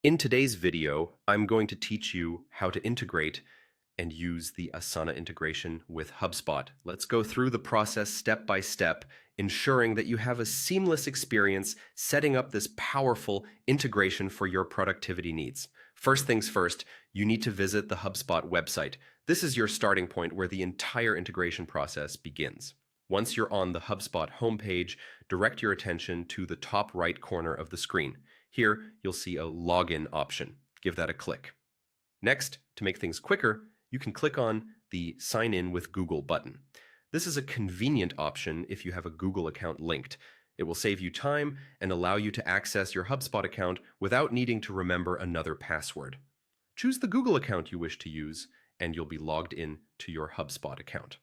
In today's video, I'm going to teach you how to integrate and use the Asana integration with Hubspot. Let's go through the process step by step, ensuring that you have a seamless experience setting up this powerful integration for your productivity needs. First things first, you need to visit the Hubspot website. This is your starting point where the entire integration process begins. Once you're on the Hubspot homepage, direct your attention to the top right corner of the screen. Here, you'll see a login option. Give that a click. Next, to make things quicker, you can click on the Sign In with Google button. This is a convenient option if you have a Google account linked. It will save you time and allow you to access your Hubspot account without needing to remember another password. Choose the Google account you wish to use, and you'll be logged in to your Hubspot account.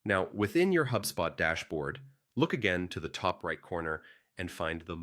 Now, within your Hubspot dashboard, look again to the top right corner and find the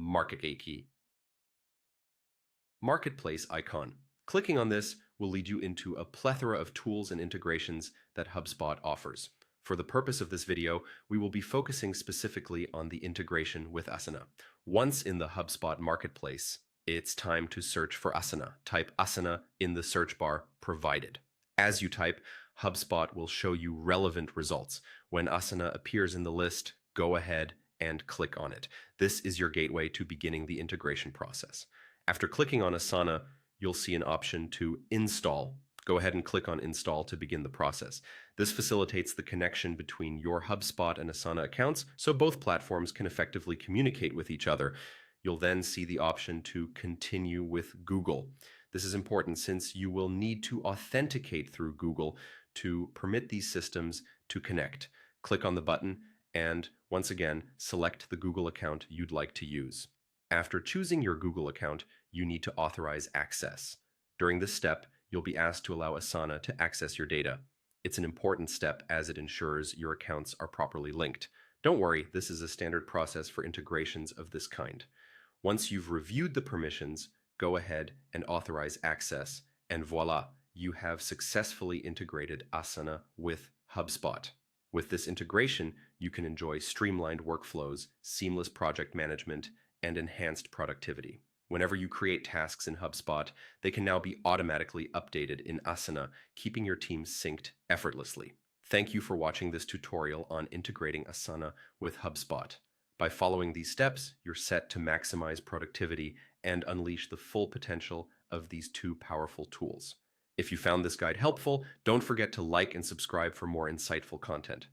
Marketplace icon. Clicking on this will lead you into a plethora of tools and integrations that HubSpot offers. For the purpose of this video, we will be focusing specifically on the integration with Asana. Once in the HubSpot Marketplace, it's time to search for Asana. Type Asana in the search bar provided. As you type, HubSpot will show you relevant results. When Asana appears in the list, go ahead and click on it. This is your gateway to beginning the integration process. After clicking on Asana, you'll see an option to install. Go ahead and click on install to begin the process. This facilitates the connection between your HubSpot and Asana accounts so both platforms can effectively communicate with each other. You'll then see the option to continue with Google. This is important since you will need to authenticate through Google to permit these systems to connect. Click on the button and once again, select the Google account you'd like to use. After choosing your Google account, you need to authorize access. During this step, you'll be asked to allow Asana to access your data. It's an important step as it ensures your accounts are properly linked. Don't worry, this is a standard process for integrations of this kind. Once you've reviewed the permissions, go ahead and authorize access, and voila, you have successfully integrated Asana with HubSpot. With this integration, you can enjoy streamlined workflows, seamless project management, and enhanced productivity. Whenever you create tasks in HubSpot, they can now be automatically updated in Asana, keeping your team synced effortlessly. Thank you for watching this tutorial on integrating Asana with HubSpot. By following these steps, you're set to maximize productivity and unleash the full potential of these two powerful tools. If you found this guide helpful, don't forget to like and subscribe for more insightful content.